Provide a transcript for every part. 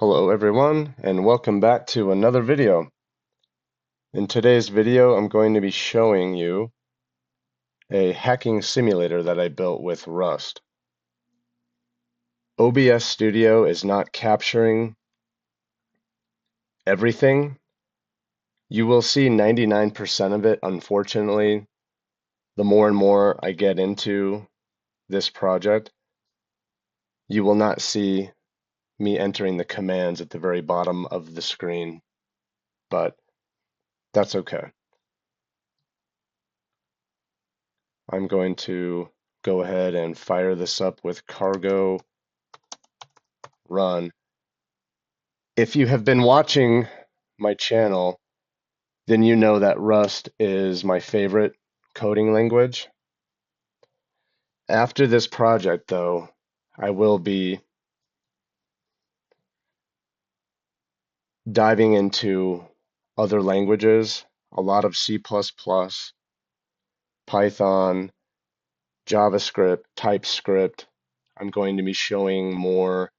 Hello everyone, and welcome back to another video. In today's video, I'm going to be showing you a hacking simulator that I built with Rust. OBS Studio is not capturing everything. You will see 99% of it, unfortunately. The more and more I get into this project, you will not see me entering the commands at the very bottom of the screen, but that's okay. I'm going to go ahead and fire this up with cargo run. If you have been watching my channel, then you know that Rust is my favorite coding language. After this project, though, I will be diving into other languages, a lot of C++, Python, JavaScript, TypeScript. I'm going to be showing more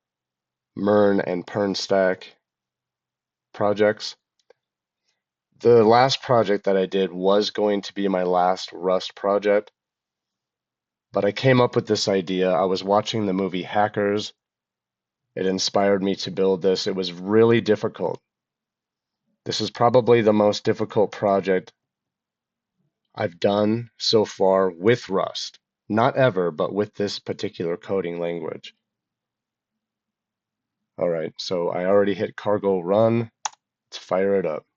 Mern and PernStack projects. The last project that I did was going to be my last Rust project, but I came up with this idea. I was watching the movie Hackers. It inspired me to build this. It was really difficult. This is probably the most difficult project I've done so far with Rust. Not ever, but with this particular coding language. All right, so I already hit cargo run. Let's fire it up.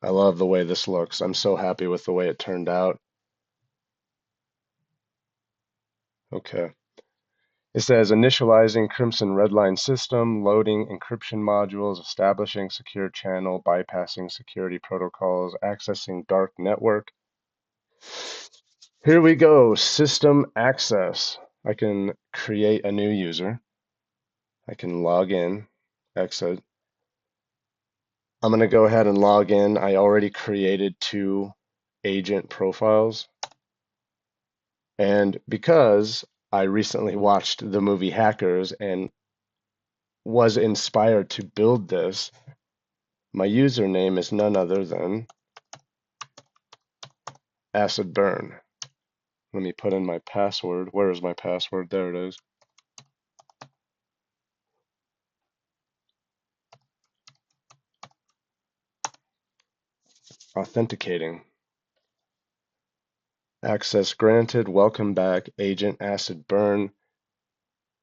I love the way this looks. I'm so happy with the way it turned out. Okay. It says initializing Crimson Redline system, loading encryption modules, establishing secure channel, bypassing security protocols, accessing dark network. Here we go, system access. I can create a new user. I can log in, exit. I'm going to go ahead and log in. I already created 2 agent profiles. And because I recently watched the movie Hackers and was inspired to build this, my username is none other than Acid Burn. Let me put in my password. Where is my password? There it is. Authenticating. Access granted. Welcome back, Agent Acid Burn.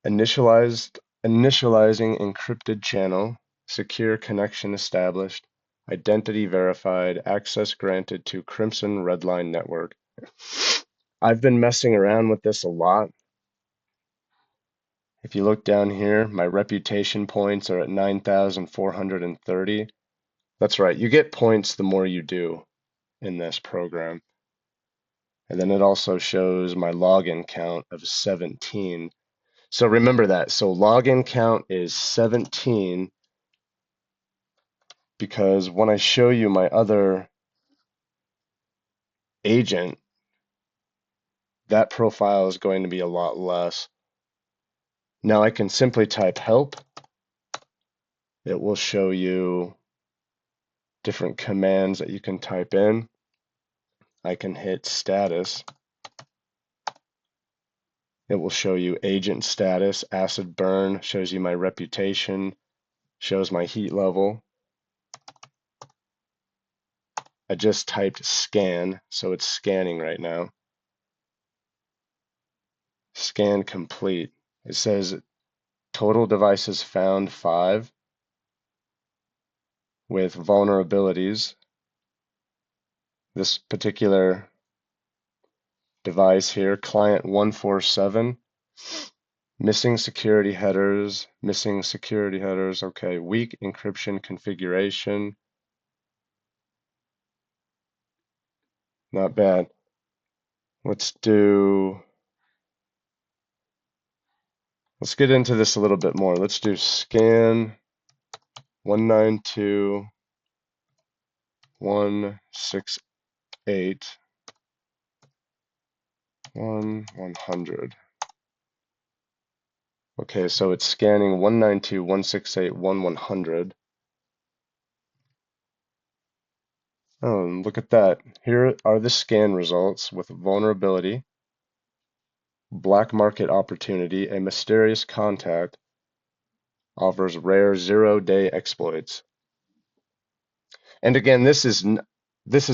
Initializing encrypted channel. Secure connection established. Identity verified. Access granted to Crimson Redline network. I've been messing around with this a lot. If you look down here, my reputation points are at 9,430. That's right, you get points the more you do in this program. And then it also shows my login count of 17. So remember that. So login count is 17 because when I show you my other agent, that profile is going to be a lot less. Now I can simply type help. It will show you different commands that you can type in. I can hit status. It will show you agent status, acid burn, shows you my reputation, shows my heat level. I just typed scan, so it's scanning right now. Scan complete. It says total devices found 5 with vulnerabilities. This particular device here, client 147, missing security headers, okay, weak encryption configuration, not bad. Let's get into this a little bit more. Let's do scan 192.168.100. Okay, so it's scanning 192.168.1.100. Oh, look at that. Here are the scan results with vulnerability, black market opportunity, a mysterious contact, offers rare zero-day exploits. And again, this is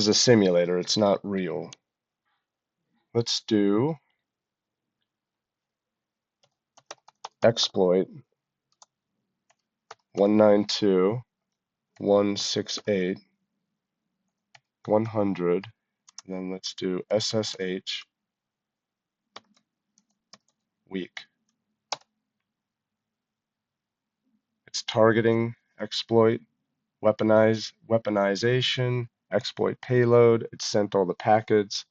a simulator, it's not real. Let's do exploit 192.168.100. Then let's do SSH weak. It's targeting, exploit, weaponization, exploit payload. It sent all the packets.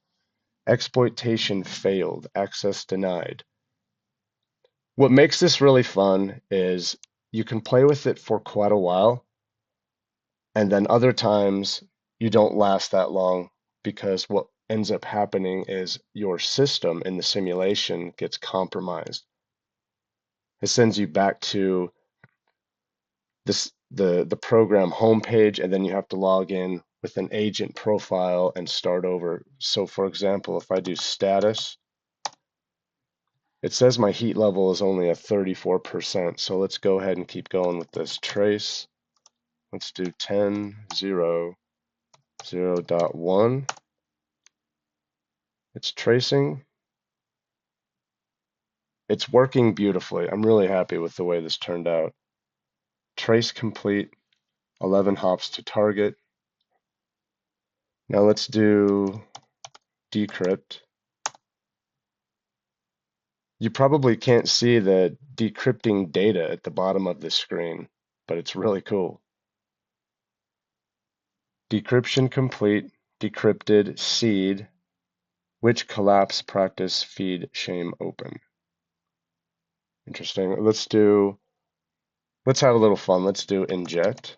Exploitation failed, access denied. What makes this really fun is you can play with it for quite a while, and then other times you don't last that long because what ends up happening is your system in the simulation gets compromised. It sends you back to the program homepage, and then you have to log in with an agent profile and start over. So for example, if I do status, it says my heat level is only at 34%. So let's go ahead and keep going with this trace. Let's do 10.0.0.1. It's tracing. It's working beautifully. I'm really happy with the way this turned out. Trace complete, 11 hops to target. Now let's do decrypt. You probably can't see the decrypting data at the bottom of the screen, but it's really cool. Decryption complete, decrypted, seed, which collapse practice feed shame open. Interesting. Let's have a little fun. Let's do inject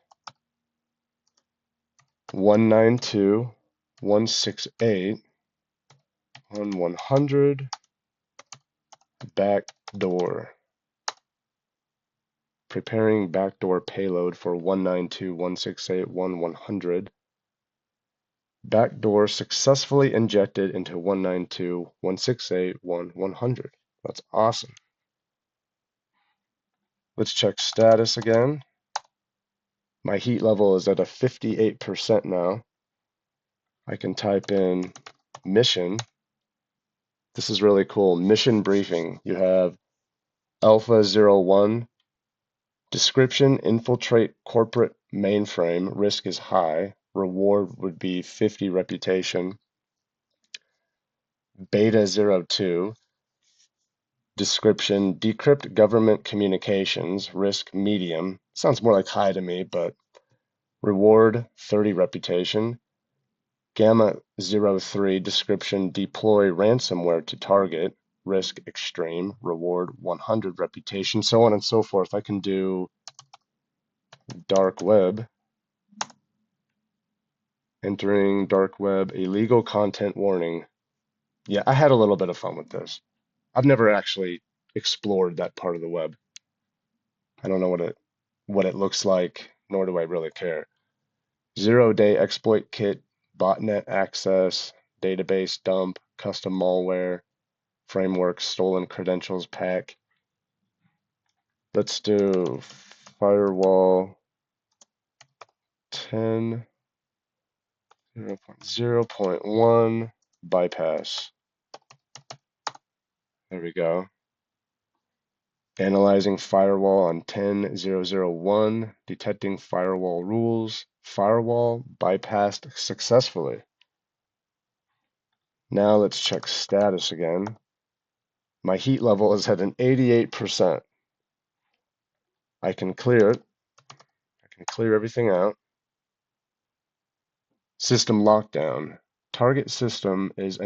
192.168.1.100 backdoor. Preparing backdoor payload for 192.168.1.100. Backdoor successfully injected into 192.168.1.100. That's awesome. Let's check status again. My heat level is at a 58% now. I can type in mission. This is really cool. Mission briefing. You have Alpha 01. Description, infiltrate corporate mainframe. Risk is high. Reward would be 50 reputation. Beta 02. Description, decrypt government communications. Risk medium. Sounds more like high to me, but reward 30 reputation. Gamma 03 description, deploy ransomware to target, risk extreme, reward 100 reputation, so on and so forth. I can do dark web, entering dark web, illegal content warning. Yeah, I had a little bit of fun with this. I've never actually explored that part of the web. I don't know what it looks like, nor do I really care. 0-day exploit kit, botnet access, database dump, custom malware, framework, stolen credentials pack. Let's do firewall 10, 0.1 bypass. There we go. Analyzing firewall on 10.0.0.1, detecting firewall rules. Firewall bypassed successfully. Now let's check status again. My heat level is at an 88%. I can clear it. I can clear everything out. System lockdown. Target system is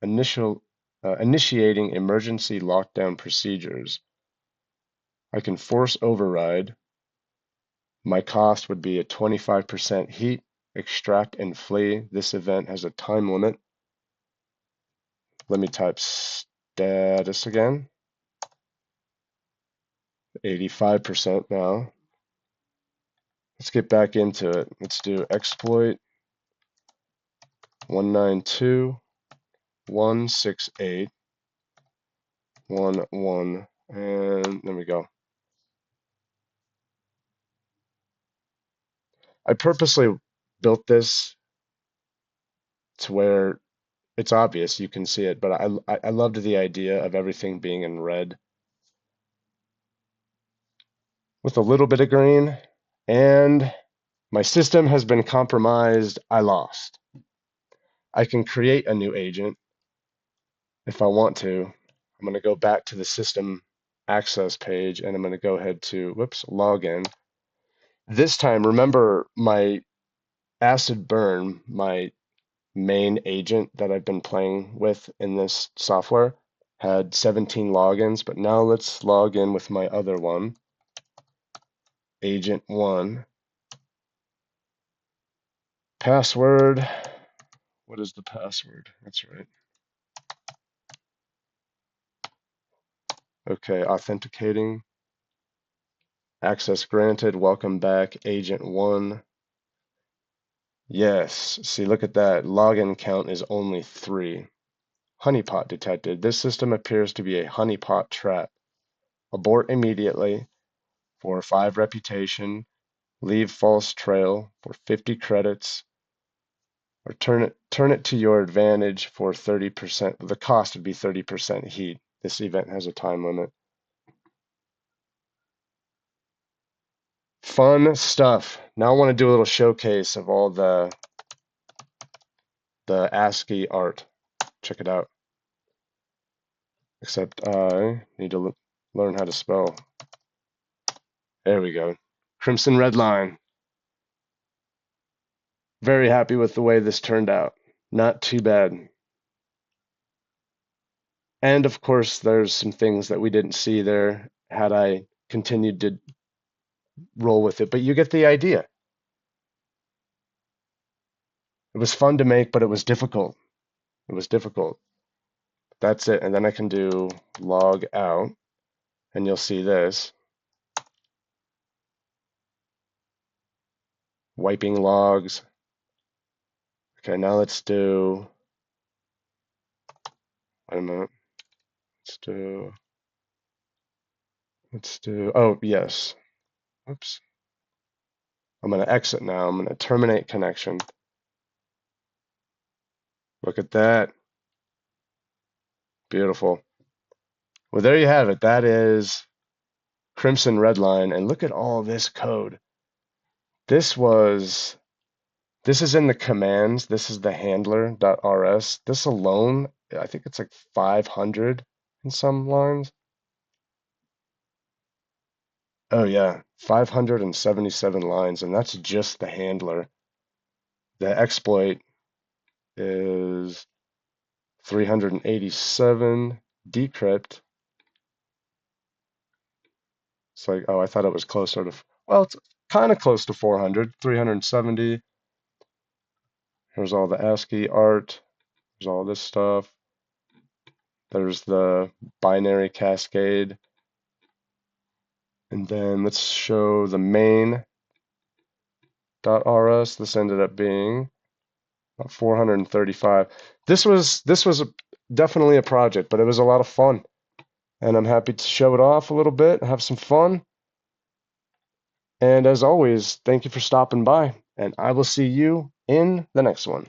initiating emergency lockdown procedures. I can force override. My cost would be a 25% heat, extract and flee. This event has a time limit. Let me type status again. 85% now. Let's get back into it. Let's do exploit 192.168.11, and there we go. I purposely built this to where it's obvious you can see it, but I loved the idea of everything being in red with a little bit of green. And my system has been compromised. I lost. I can create a new agent if I want to. I'm going to go back to the system access page and I'm going to go ahead to, whoops, login. This time, remember my acid burn, my main agent that I've been playing with in this software had 17 logins, but now let's log in with my other one, agent 1. Password. What is the password? That's right. Okay, authenticating. Access granted. Welcome back, agent 1. Yes, see, look at that. Login count is only 3. Honeypot detected. This system appears to be a honeypot trap. Abort immediately for 5 reputation. Leave false trail for 50 credits. Or turn it to your advantage for 30%. The cost would be 30% heat. This event has a time limit. Fun stuff. Now I want to do a little showcase of all the ASCII art. Check it out. Except I need to learn how to spell. There we go. Crimson Redline. Very happy with the way this turned out. Not too bad. And of course, there's some things that we didn't see there had I continued to roll with it, but you get the idea. It was fun to make, but it was difficult. It was difficult. That's it. And then I can do log out, and you'll see this. Wiping logs. Okay, now let's do, wait a minute. Let's do, oh, yes. Oops. I'm going to exit now. I'm going to terminate connection. Look at that. Beautiful. Well, there you have it. That is Crimson Redline. And look at all this code. This is in the commands. This is the handler.rs. This alone, I think it's like 500 in some lines. Oh yeah, 577 lines, and that's just the handler. The exploit is 387. Decrypt. It's like, oh, I thought it was closer to, well, it's kind of close to 400, 370. Here's all the ASCII art. There's all this stuff. There's the binary cascade. And then let's show the main.rs. This ended up being 435. This was definitely a project, but it was a lot of fun. And I'm happy to show it off a little bit, have some fun. And as always, thank you for stopping by, and I will see you in the next one.